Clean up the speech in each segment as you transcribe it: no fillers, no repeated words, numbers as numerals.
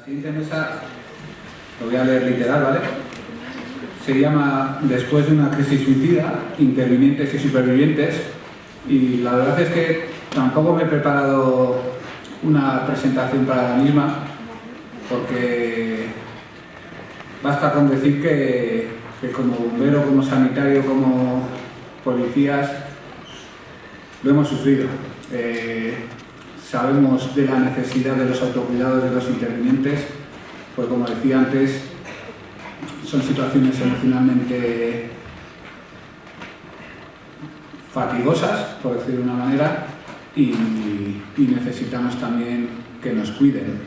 siguiente mesa, lo voy a leer literal, ¿vale? Se llama Después de una crisis suicida, intervinientes y supervivientes, y la verdad es que tampoco me he preparado una presentación para la misma, porque basta con decir que como bombero, como sanitario, como policías, lo hemos sufrido. Sabemos de la necesidad de los autocuidados de los intervinientes, pues como decía antes, son situaciones emocionalmente fatigosas, por decirlo de una manera, y necesitamos también que nos cuiden.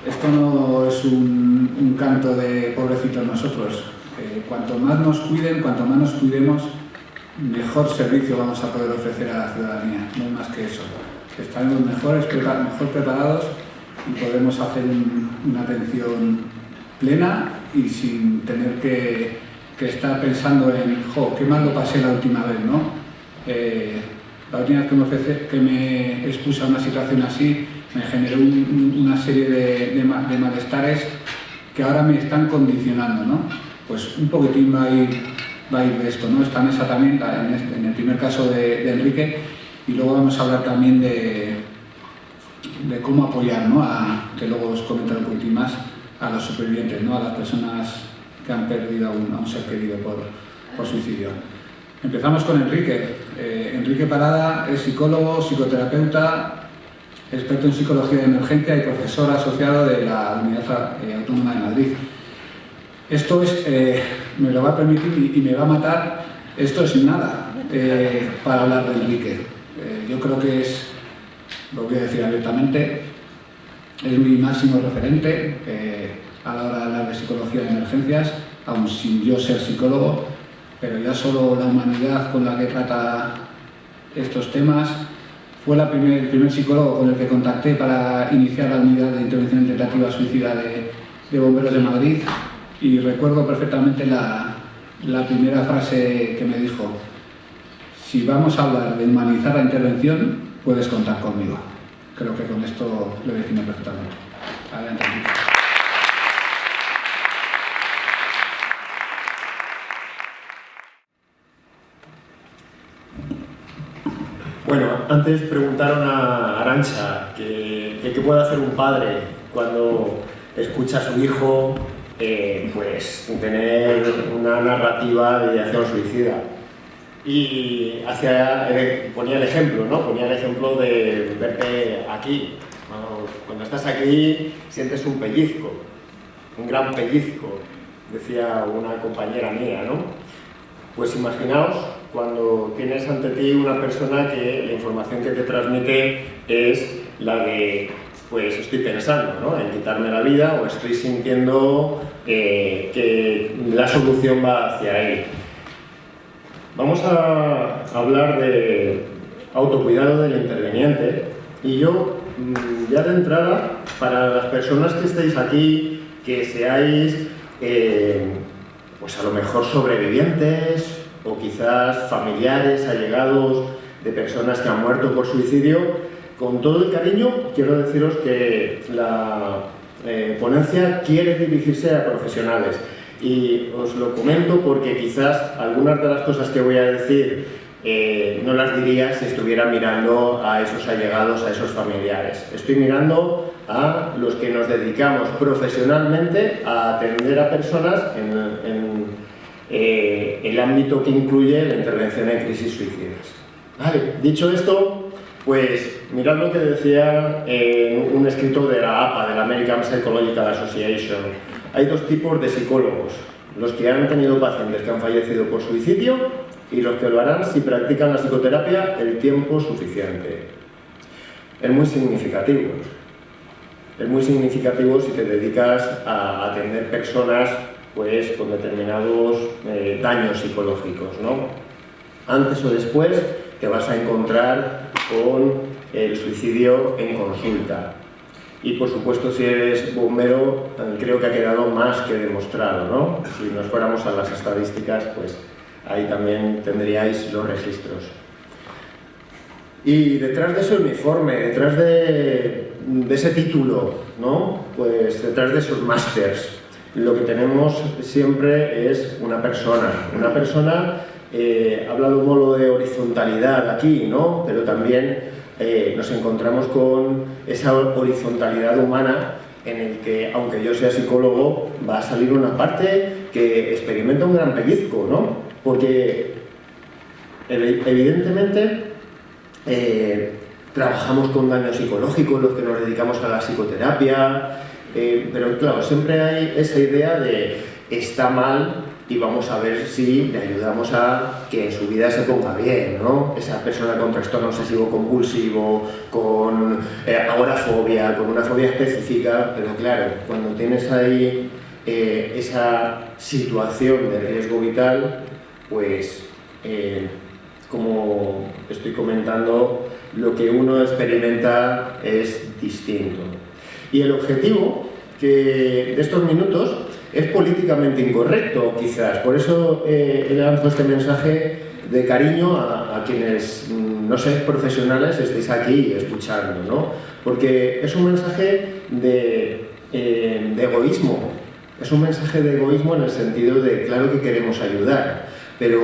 Esto no es un canto de pobrecitos nosotros. Cuanto más nos cuiden, cuanto más nos cuidemos, mejor servicio vamos a poder ofrecer a la ciudadanía, no es más que eso. Estaremos mejor preparados y podemos hacer una atención plena y sin tener que estar pensando en qué mal lo pasé la última vez, ¿no? La última vez que me expuse a una situación así me generó una serie de malestares que ahora me están condicionando, ¿no? Pues un poquitín va a ir de esto, ¿no? Esta mesa también, en el primer caso de Enrique, y luego vamos a hablar también de cómo apoyar, ¿no? Que luego os comentaré un poquitín más, a los supervivientes, ¿no? A las personas que han perdido a un ser querido por suicidio. Empezamos con Enrique. Enrique Parada es psicólogo, psicoterapeuta, experto en psicología de emergencia y profesor asociado de la Universidad Autónoma de Madrid. Esto es, me lo va a permitir y me va a matar, esto es nada para hablar de Enrique. Yo creo que es, lo voy a decir abiertamente, es mi máximo referente a la hora de hablar de psicología de emergencias, aun sin yo ser psicólogo, pero ya solo la humanidad con la que trata estos temas. Fue el primer psicólogo con el que contacté para iniciar la unidad de intervención tentativa suicida de Bomberos de Madrid, y recuerdo perfectamente la primera frase que me dijo: si vamos a hablar de humanizar la intervención, puedes contar conmigo. Creo que con esto lo defino perfectamente. Adelante. Bueno, antes preguntaron a Arantxa qué puede hacer un padre cuando escucha a su hijo pues tener una narrativa de ideación suicida. Y ponía el ejemplo, ¿no? Ponía el ejemplo de verte aquí. Cuando estás aquí sientes un pellizco, un gran pellizco, decía una compañera mía, ¿no? Pues imaginaos cuando tienes ante ti una persona que la información que te transmite es la de, pues estoy pensando, ¿no?, en quitarme la vida, o estoy sintiendo que la solución va hacia ahí. Vamos a hablar de autocuidado del interviniente, y yo, ya de entrada, para las personas que estéis aquí, que seáis pues a lo mejor sobrevivientes o quizás familiares, allegados de personas que han muerto por suicidio, con todo el cariño quiero deciros que la ponencia quiere dirigirse a profesionales, y os lo comento porque quizás algunas de las cosas que voy a decir no las diría si estuviera mirando a esos allegados, a esos familiares. Estoy mirando a los que nos dedicamos profesionalmente a atender a personas en el ámbito que incluye la intervención en crisis suicidas. Vale, dicho esto, pues mirad lo que decía un escrito de la APA, de la American Psychological Association. Hay dos tipos de psicólogos: los que han tenido pacientes que han fallecido por suicidio y los que lo harán si practican la psicoterapia el tiempo suficiente. Es muy significativo. Es muy significativo si te dedicas a atender personas pues con determinados daños psicológicos, ¿no? Antes o después te vas a encontrar con el suicidio en consulta. Y por supuesto, si eres bombero, creo que ha quedado más que demostrado, ¿no? Si nos fuéramos a las estadísticas, pues ahí también tendríais los registros. Y detrás de ese uniforme, detrás de ese título ¿no? Pues detrás de esos másters lo que tenemos siempre es una persona. Una persona, hablado un modo de horizontalidad aquí, ¿no? Pero también nos encontramos con esa horizontalidad humana en el que, aunque yo sea psicólogo, va a salir una parte que experimenta un gran pellizco, ¿no? Porque evidentemente trabajamos con daños psicológicos, los que nos dedicamos a la psicoterapia, pero claro, siempre hay esa idea de está mal y vamos a ver si le ayudamos a que en su vida se ponga bien, ¿no? Esa persona con trastorno obsesivo compulsivo, con agorafobia, con una fobia específica, pero claro, cuando tienes ahí esa situación de riesgo vital, pues como estoy comentando, lo que uno experimenta es distinto. Y el objetivo de estos minutos es políticamente incorrecto, quizás. Por eso he lanzado este mensaje de cariño a quienes no seáis profesionales, estéis aquí escuchando, ¿no? Porque es un mensaje de egoísmo. Es un mensaje de egoísmo en el sentido de, claro que queremos ayudar, pero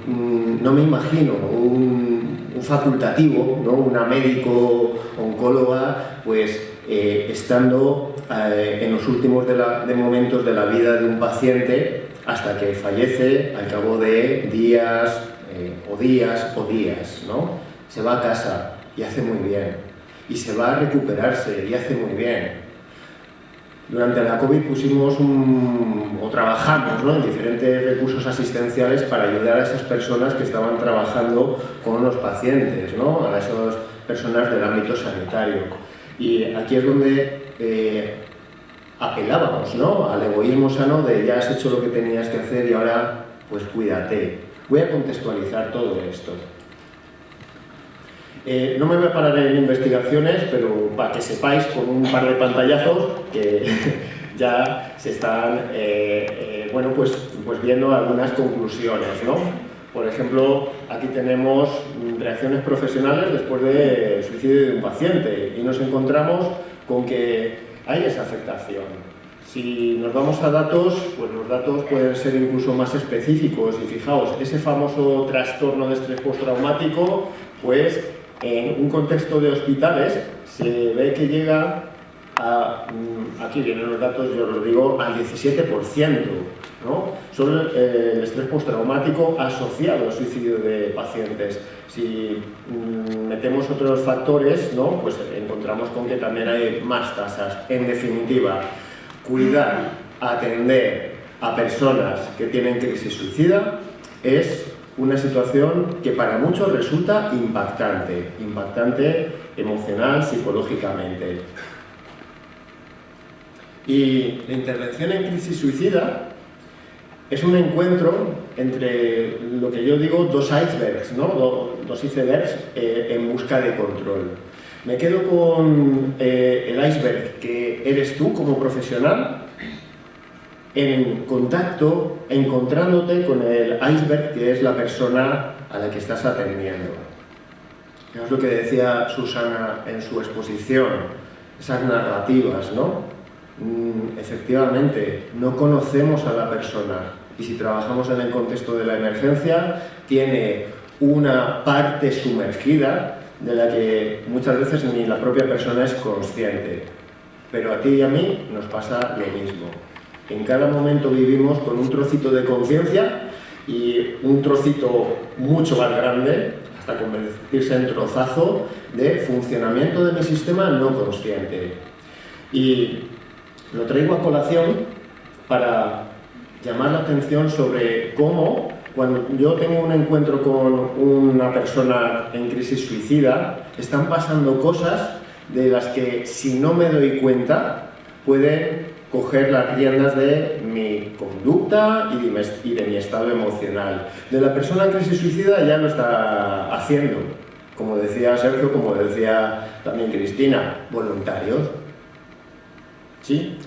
no me imagino un facultativo, ¿no? Una médico oncóloga, pues estando en los últimos momentos de la vida de un paciente hasta que fallece al cabo de días, ¿no? Se va a casa y hace muy bien, y se va a recuperarse y hace muy bien. Durante la COVID trabajamos, ¿no?, en diferentes recursos asistenciales para ayudar a esas personas que estaban trabajando con los pacientes, ¿no?, a esas personas del ámbito sanitario. Y aquí es donde apelábamos, ¿no?, al egoísmo sano de ya has hecho lo que tenías que hacer y ahora pues cuídate. Voy a contextualizar todo esto. No me voy a parar en investigaciones, pero para que sepáis con un par de pantallazos que ya se están pues viendo algunas conclusiones, ¿no? Por ejemplo, aquí tenemos reacciones profesionales después del suicidio de un paciente y nos encontramos con que hay esa afectación. Si nos vamos a datos, pues los datos pueden ser incluso más específicos y fijaos, ese famoso trastorno de estrés postraumático, pues en un contexto de hospitales se ve que llega a, aquí vienen los datos, yo los digo, al 17%, ¿no? Son el estrés postraumático asociado al suicidio de pacientes. Si metemos otros factores, ¿no?, pues encontramos con que también hay más tasas. En definitiva, cuidar, atender a personas que tienen crisis suicida es una situación que para muchos resulta impactante emocional, psicológicamente. Y la intervención en crisis suicida es un encuentro entre lo que yo digo dos icebergs, ¿no?, dos icebergs en busca de control. Me quedo con el iceberg que eres tú como profesional, en contacto, encontrándote con el iceberg que es la persona a la que estás atendiendo. Es lo que decía Susana en su exposición, esas narrativas, ¿no? Efectivamente, no conocemos a la persona y si trabajamos en el contexto de la emergencia, tiene una parte sumergida de la que muchas veces ni la propia persona es consciente. Pero a ti y a mí nos pasa lo mismo. En cada momento vivimos con un trocito de conciencia y un trocito mucho más grande, hasta convertirse en trozazo, de funcionamiento de mi sistema no consciente. Y lo traigo a colación para llamar la atención sobre cómo, cuando yo tengo un encuentro con una persona en crisis suicida, están pasando cosas de las que, si no me doy cuenta, pueden coger las riendas de mi conducta y de mi estado emocional. De la persona en crisis suicida ya lo está haciendo, como decía Sergio, como decía también Cristina, voluntarios. ¿Sí?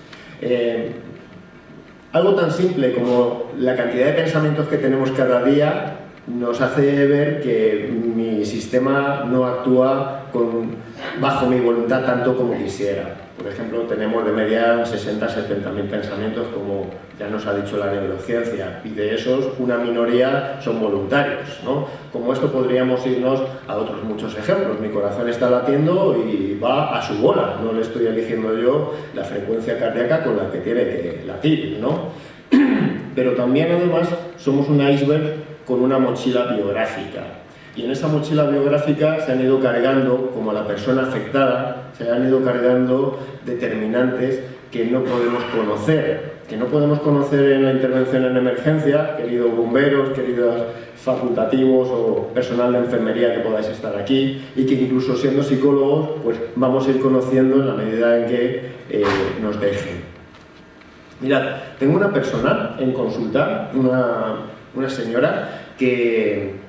Algo tan simple como la cantidad de pensamientos que tenemos cada día nos hace ver que mi sistema no actúa con bajo mi voluntad tanto como quisiera. Por ejemplo, tenemos de media 60.000-70.000 pensamientos, como ya nos ha dicho la neurociencia, y de esos una minoría son voluntarios, ¿no? Como esto podríamos irnos a otros muchos ejemplos. Mi corazón está latiendo y va a su bola, no le estoy eligiendo yo la frecuencia cardíaca con la que tiene que latir, ¿no? Pero también, además, somos un iceberg con una mochila biográfica. Y en esa mochila biográfica se han ido cargando, como a la persona afectada, se han ido cargando determinantes que no podemos conocer. Que no podemos conocer en la intervención en emergencia, queridos bomberos, queridos facultativos o personal de enfermería que podáis estar aquí, y que incluso siendo psicólogos, pues vamos a ir conociendo en la medida en que nos dejen. Mirad, tengo una persona en consulta, una señora que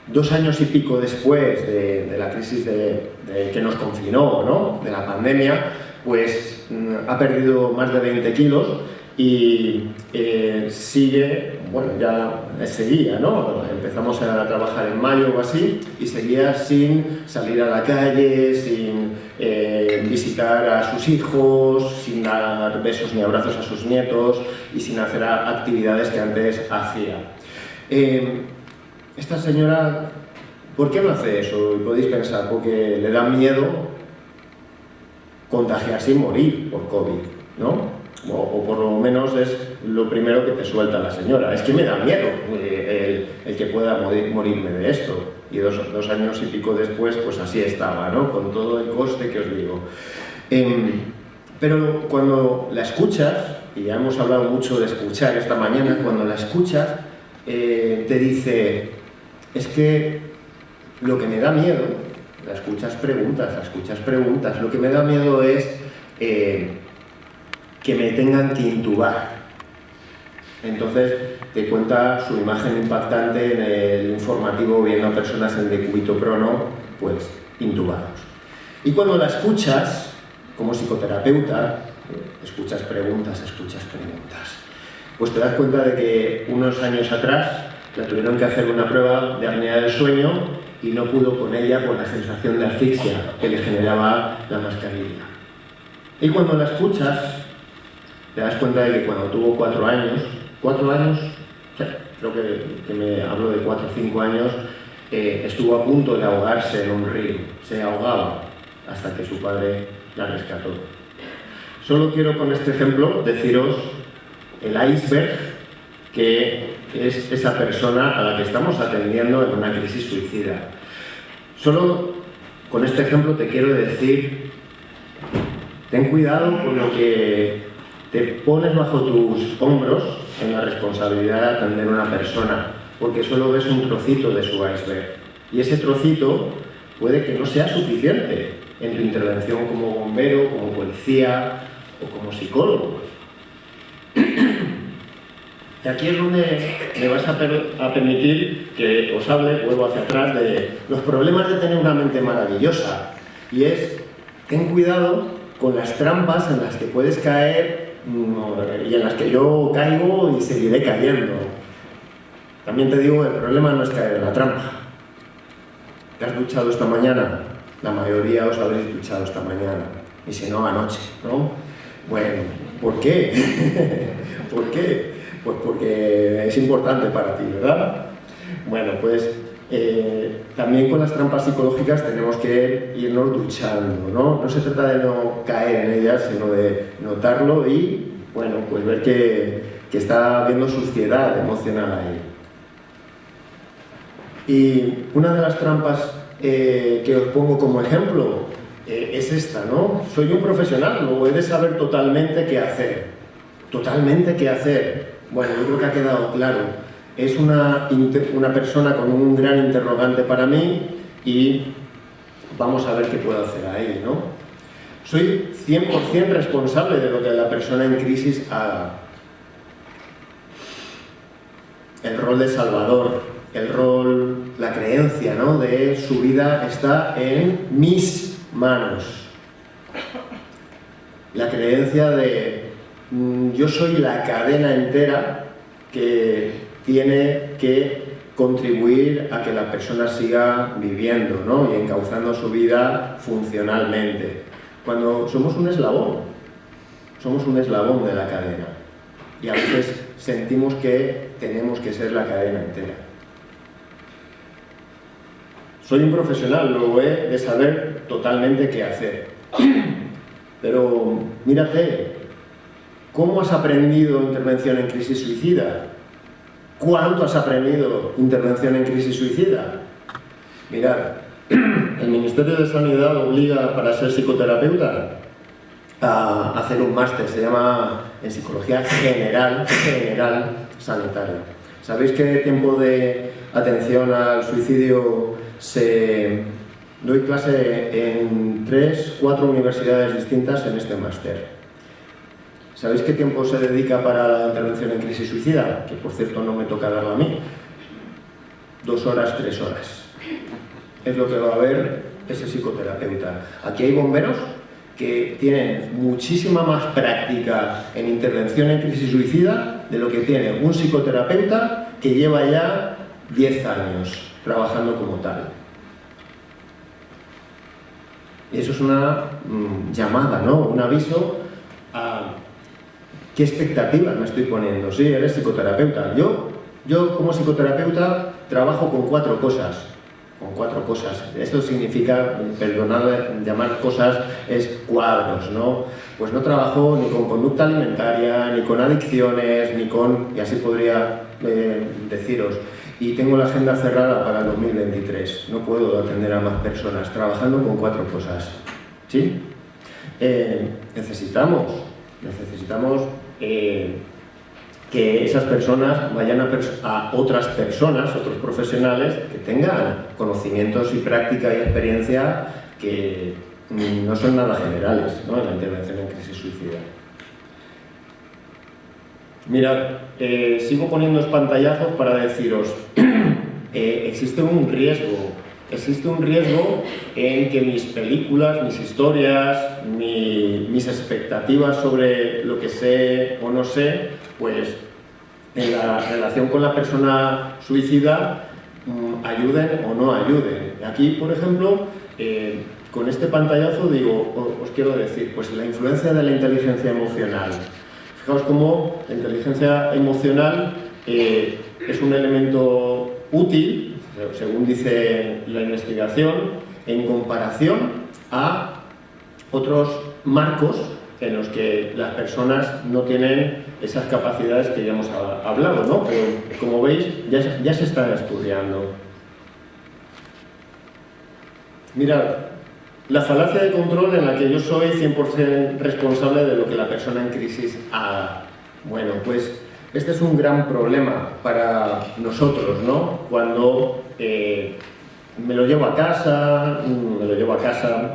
2 años y pico después de la crisis que nos confinó, ¿no?, de la pandemia, pues ha perdido más de 20 kilos y sigue, bueno, ya seguía, ¿no? Empezamos a trabajar en mayo o así y seguía sin salir a la calle, sin visitar a sus hijos, sin dar besos ni abrazos a sus nietos y sin hacer actividades que antes hacía. Esta señora, ¿por qué no hace eso? Y podéis pensar, porque le da miedo contagiarse y morir por COVID, ¿no? O por lo menos es lo primero que te suelta la señora. Es que me da miedo el que pueda morirme de esto. Y dos años y pico después, pues así estaba, ¿no? Con todo el coste que os digo. Pero cuando la escuchas, y ya hemos hablado mucho de escuchar esta mañana, cuando la escuchas, te dice, es que lo que me da miedo, la escuchas preguntas, lo que me da miedo es que me tengan que intubar. Entonces te cuenta su imagen impactante en el informativo viendo a personas en decúbito prono, pues intubados. Y cuando la escuchas, como psicoterapeuta, escuchas preguntas, pues te das cuenta de que unos años atrás la tuvieron que hacer una prueba de apnea del sueño y no pudo con ella por la sensación de asfixia que le generaba la mascarilla. Y cuando la escuchas, te das cuenta de que cuando tuvo 4 años, sí, creo que me hablo de 4 o 5 años, estuvo a punto de ahogarse en un río, se ahogaba hasta que su padre la rescató. Solo quiero con este ejemplo deciros el iceberg que es esa persona a la que estamos atendiendo en una crisis suicida. Solo con este ejemplo te quiero decir, ten cuidado con lo que te pones bajo tus hombros en la responsabilidad de atender a una persona, porque solo ves un trocito de su iceberg. Y ese trocito puede que no sea suficiente en tu intervención como bombero, como policía o como psicólogo. Y aquí es donde me vas a permitir que os hable, vuelvo hacia atrás, de los problemas de tener una mente maravillosa. Y es, ten cuidado con las trampas en las que puedes caer y en las que yo caigo y seguiré cayendo. También te digo, el problema no es caer en la trampa. ¿Te has duchado esta mañana? La mayoría os habréis duchado esta mañana. Y si no, anoche, ¿no? Bueno, ¿por qué? ¿Por qué? Pues porque es importante para ti, ¿verdad? Bueno, pues también con las trampas psicológicas tenemos que irnos duchando, ¿no? No se trata de no caer en ellas, sino de notarlo y, bueno, pues ver que está habiendo suciedad emocional ahí. Y una de las trampas que os pongo como ejemplo es esta, ¿no? Soy un profesional, luego he de saber totalmente qué hacer. Totalmente qué hacer. Bueno, yo creo que ha quedado claro. Es una persona con un gran interrogante para mí y vamos a ver qué puedo hacer ahí, ¿no? Soy 100% responsable de lo que la persona en crisis haga. El rol de salvador, el rol, la creencia, ¿no?, de su vida está en mis manos. La creencia de yo soy la cadena entera que tiene que contribuir a que la persona siga viviendo, ¿no? Y encauzando su vida funcionalmente. Cuando somos un eslabón de la cadena. Y a veces sentimos que tenemos que ser la cadena entera. Soy un profesional, luego he de saber totalmente qué hacer. Pero mírate, ¿cómo has aprendido intervención en crisis suicida? ¿Cuánto has aprendido intervención en crisis suicida? Mirad, el Ministerio de Sanidad obliga para ser psicoterapeuta a hacer un máster, se llama en Psicología General Sanitaria. ¿Sabéis qué tiempo de atención al suicidio doy clase en 3-4 universidades distintas en este máster? ¿Sabéis qué tiempo se dedica para la intervención en crisis suicida? Que por cierto no me toca darla a mí. 2 horas, 3 horas. Es lo que va a ver ese psicoterapeuta. Aquí hay bomberos que tienen muchísima más práctica en intervención en crisis suicida de lo que tiene un psicoterapeuta que lleva ya 10 años trabajando como tal. Y eso es una llamada, ¿no? Un aviso a qué expectativas me estoy poniendo. Sí, eres psicoterapeuta. Yo como psicoterapeuta trabajo con 4 cosas. Con 4 cosas. Esto significa, perdonad llamar cosas, es cuadros, ¿no? Pues no trabajo ni con conducta alimentaria, ni con adicciones, ni con... y así podría deciros. Y tengo la agenda cerrada para el 2023. No puedo atender a más personas, trabajando con 4 cosas. ¿Sí? Necesitamos que esas personas vayan a otras personas, otros profesionales que tengan conocimientos y práctica y experiencia que no son nada generales, ¿no? En la intervención en crisis suicida. Mirad, sigo poniendo pantallazos para deciros, existe un riesgo en que mis películas, mis historias, mis expectativas sobre lo que sé o no sé, pues en la relación con la persona suicida ayuden o no ayuden. Aquí, por ejemplo, con este pantallazo os quiero decir, pues la influencia de la inteligencia emocional. Fijaos cómo la inteligencia emocional es un elemento útil, según dice la investigación, en comparación a otros marcos en los que las personas no tienen esas capacidades que ya hemos hablado, ¿no? Pero, como veis, ya se están estudiando. Mirad, la falacia de control en la que yo soy 100% responsable de lo que la persona en crisis haga. Bueno, pues este es un gran problema para nosotros, ¿no? Cuando me lo llevo a casa,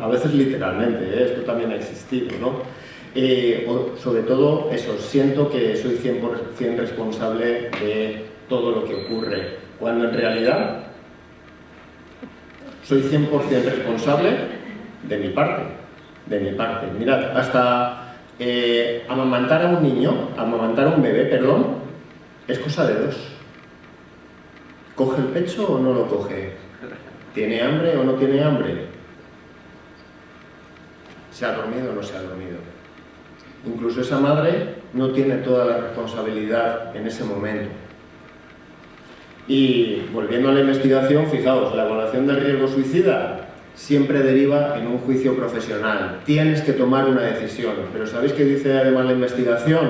a veces literalmente, esto también ha existido, ¿no? O sobre todo eso, siento que soy 100% responsable de todo lo que ocurre, cuando en realidad soy 100% responsable de mi parte. Mirad, hasta amamantar a un bebé, es cosa de 2. ¿Coge el pecho o no lo coge? ¿Tiene hambre o no tiene hambre? ¿Se ha dormido o no se ha dormido? Incluso esa madre no tiene toda la responsabilidad en ese momento. Y volviendo a la investigación, fijaos, la evaluación del riesgo suicida siempre deriva en un juicio profesional. Tienes que tomar una decisión. Pero ¿sabéis qué dice además la investigación?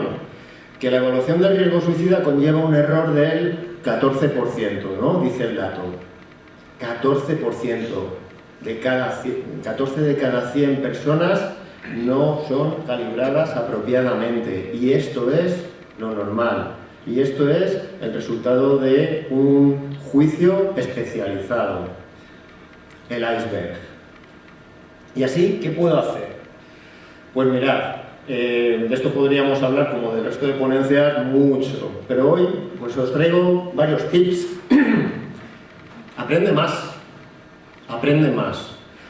Que la evaluación del riesgo suicida conlleva un error del 14%, ¿no? Dice el dato. 14%. 14 de cada 100 personas no son calibradas apropiadamente. Y esto es lo normal. Y esto es el resultado de un juicio especializado. El iceberg. ¿Y así qué puedo hacer? Pues mirad, de esto podríamos hablar, como del resto de ponencias, mucho. Pero hoy pues os traigo varios tips. Aprende más.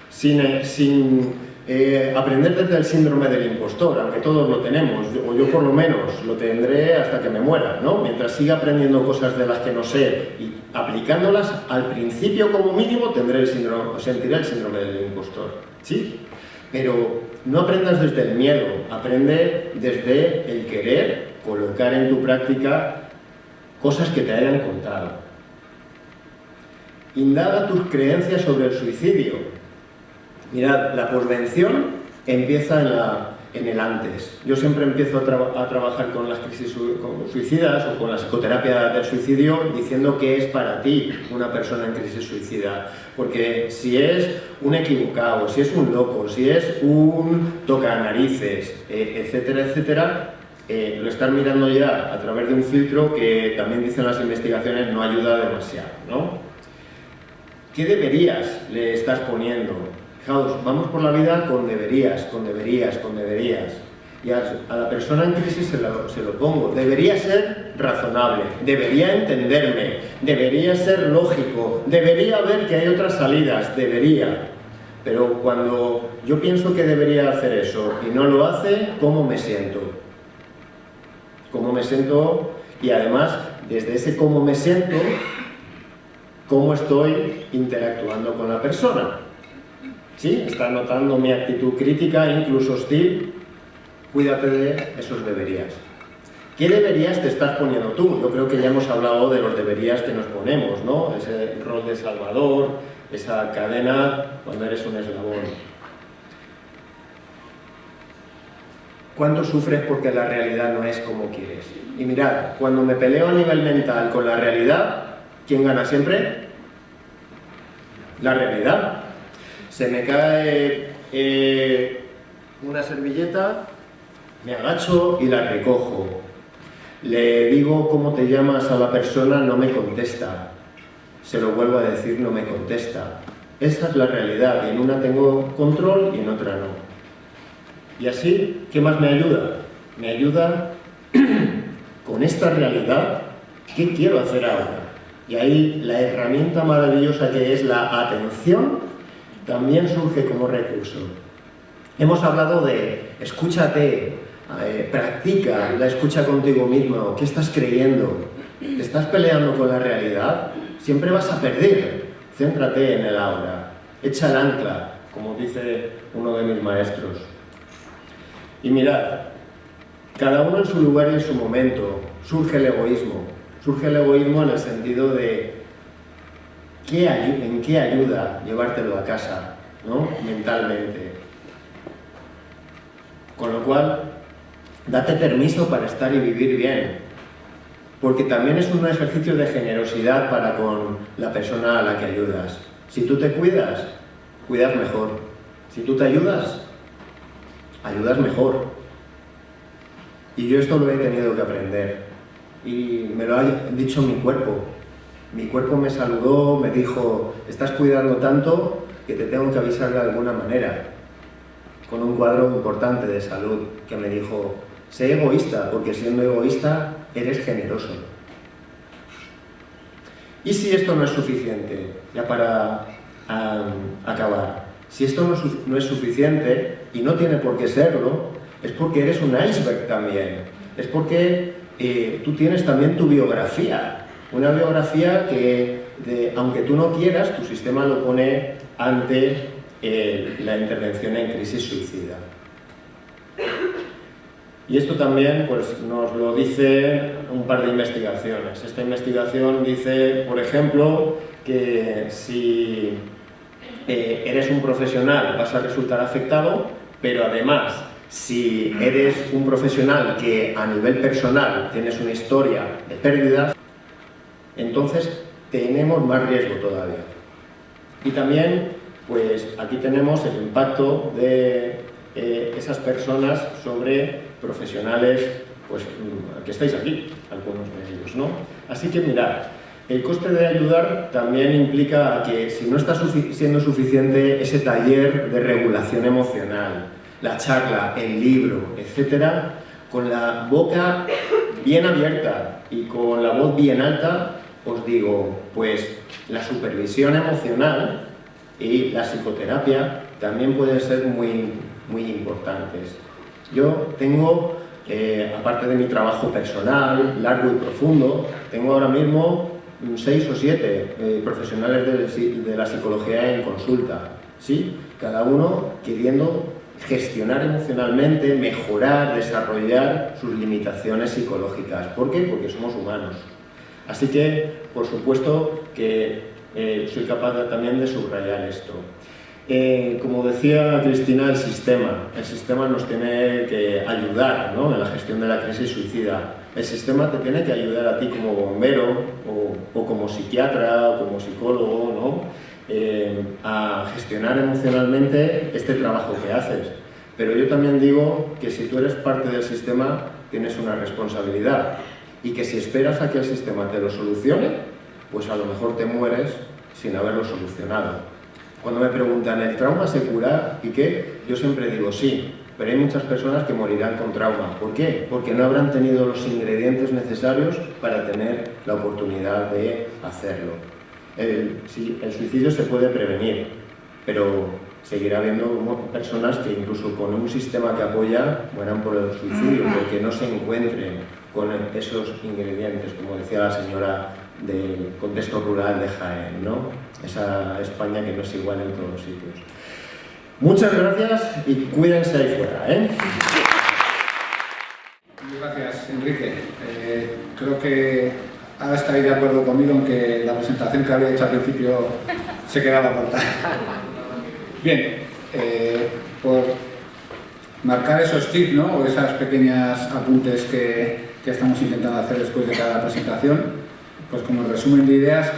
Sin aprender desde el síndrome del impostor, aunque todos lo tenemos, o yo por lo menos lo tendré hasta que me muera, ¿no? Mientras siga aprendiendo cosas de las que no sé y aplicándolas, al principio como mínimo sentiré el síndrome del impostor, ¿sí? Pero no aprendas desde el miedo, aprende desde el querer colocar en tu práctica cosas que te hayan contado. Indaga tus creencias sobre el suicidio. Mirad, la posvención empieza en el antes. Yo siempre empiezo a trabajar con las crisis suicidas o con la psicoterapia del suicidio diciendo que es para ti una persona en crisis suicida. Porque si es un equivocado, si es un loco, si es un tocanarices, etcétera, etcétera, lo están mirando ya a través de un filtro que también dicen las investigaciones no ayuda demasiado, ¿no? ¿Qué deberías le estás poniendo? Fijaos, vamos por la vida con deberías, con deberías, con deberías. Y a la persona en crisis se lo pongo. Debería ser razonable, debería entenderme, debería ser lógico, debería ver que hay otras salidas, debería. Pero cuando yo pienso que debería hacer eso y no lo hace, ¿cómo me siento? ¿Cómo me siento? Y además, desde ese cómo me siento, ¿cómo estoy interactuando con la persona? ¿Sí? ¿Está notando mi actitud crítica, incluso hostil? Cuídate de esos deberías. ¿Qué deberías te estás poniendo tú? Yo creo que ya hemos hablado de los deberías que nos ponemos, ¿no? Ese rol de salvador, esa cadena cuando eres un eslabón. ¿Cuánto sufres porque la realidad no es como quieres? Y mirad, cuando me peleo a nivel mental con la realidad, ¿quién gana siempre? La realidad. Se me cae una servilleta, me agacho y la recojo. Le digo cómo te llamas a la persona, no me contesta. Se lo vuelvo a decir, no me contesta. Esa es la realidad, y en una tengo control y en otra no. Y así, ¿qué más me ayuda? Me ayuda con esta realidad, ¿qué quiero hacer ahora? Y ahí la herramienta maravillosa que es la atención también surge como recurso. Hemos hablado de escúchate, practica la escucha contigo mismo. ¿Qué estás creyendo? ¿Te estás peleando con la realidad? Siempre vas a perder. Céntrate en el ahora. Echa el ancla, como dice uno de mis maestros. Y mirad, cada uno en su lugar y en su momento. Surge el egoísmo. Surge el egoísmo en el sentido de ¿en qué ayuda llevártelo a casa, ¿no? Mentalmente. Con lo cual, date permiso para estar y vivir bien. Porque también es un ejercicio de generosidad para con la persona a la que ayudas. Si tú te cuidas, cuidas mejor. Si tú te ayudas, ayudas mejor. Y yo esto lo he tenido que aprender. Y me lo ha dicho mi cuerpo. Mi cuerpo me saludó, me dijo, estás cuidando tanto que te tengo que avisar de alguna manera. Con un cuadro importante de salud que me dijo, sé egoísta, porque siendo egoísta eres generoso. ¿Y si esto no es suficiente? Ya para acabar. Si esto no es suficiente, y no tiene por qué serlo, es porque eres un iceberg también. Es porque tú tienes también tu biografía. Una biografía que, aunque tú no quieras, tu sistema lo pone ante la intervención en crisis suicida. Y esto también pues, nos lo dice un par de investigaciones. Esta investigación dice, por ejemplo, que si eres un profesional vas a resultar afectado, pero además, si eres un profesional que a nivel personal tienes una historia de pérdidas, entonces tenemos más riesgo todavía. Y también, pues aquí tenemos el impacto de esas personas sobre profesionales, pues que estáis aquí, algunos de ellos, ¿no? Así que mirad, el coste de ayudar también implica que si no está siendo suficiente ese taller de regulación emocional, la charla, el libro, etcétera, con la boca bien abierta y con la voz bien alta, os digo, pues la supervisión emocional y la psicoterapia también pueden ser muy, muy importantes. Yo tengo, aparte de mi trabajo personal, largo y profundo, tengo ahora mismo 6 o 7 profesionales de la psicología en consulta, ¿sí? Cada uno queriendo gestionar emocionalmente, mejorar, desarrollar sus limitaciones psicológicas. ¿Por qué? Porque somos humanos. Así que, por supuesto, que soy capaz también de subrayar esto. Como decía Cristina, el sistema nos tiene que ayudar, ¿no?, en la gestión de la crisis suicida. El sistema te tiene que ayudar a ti como bombero o como psiquiatra o como psicólogo, ¿no?, a gestionar emocionalmente este trabajo que haces. Pero yo también digo que si tú eres parte del sistema, tienes una responsabilidad, y que si esperas a que el sistema te lo solucione, pues a lo mejor te mueres sin haberlo solucionado. Cuando me preguntan, ¿el trauma se cura y qué? Yo siempre digo sí, pero hay muchas personas que morirán con trauma. ¿Por qué? Porque no habrán tenido los ingredientes necesarios para tener la oportunidad de hacerlo. El suicidio se puede prevenir, pero seguirá habiendo personas que incluso con un sistema que apoya mueran por el suicidio, porque no se encuentren con esos ingredientes, como decía la señora del contexto rural de Jaén, ¿no? Esa España que no es igual en todos los sitios. Muchas gracias y cuídense ahí fuera, ¿eh? Gracias, Enrique. Creo que ahora estáis de acuerdo conmigo en que la presentación que había hecho al principio se quedaba corta. Bien, por marcar esos tips, ¿no?, o esas pequeñas apuntes que estamos intentando hacer después de cada presentación, pues como resumen de ideas,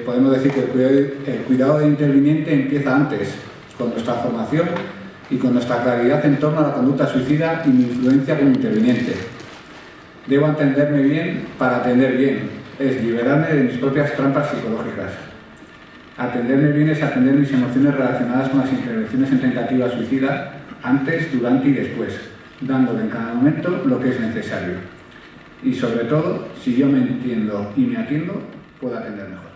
podemos decir que el cuidado de interviniente empieza antes, con nuestra formación y con nuestra claridad en torno a la conducta suicida y mi influencia como interviniente. Debo atenderme bien para atender bien, es liberarme de mis propias trampas psicológicas. Atenderme bien es atender mis emociones relacionadas con las intervenciones en tentativa suicida antes, durante y después, dándole en cada momento lo que es necesario. Y sobre todo, si yo me entiendo y me atiendo, puedo atender mejor.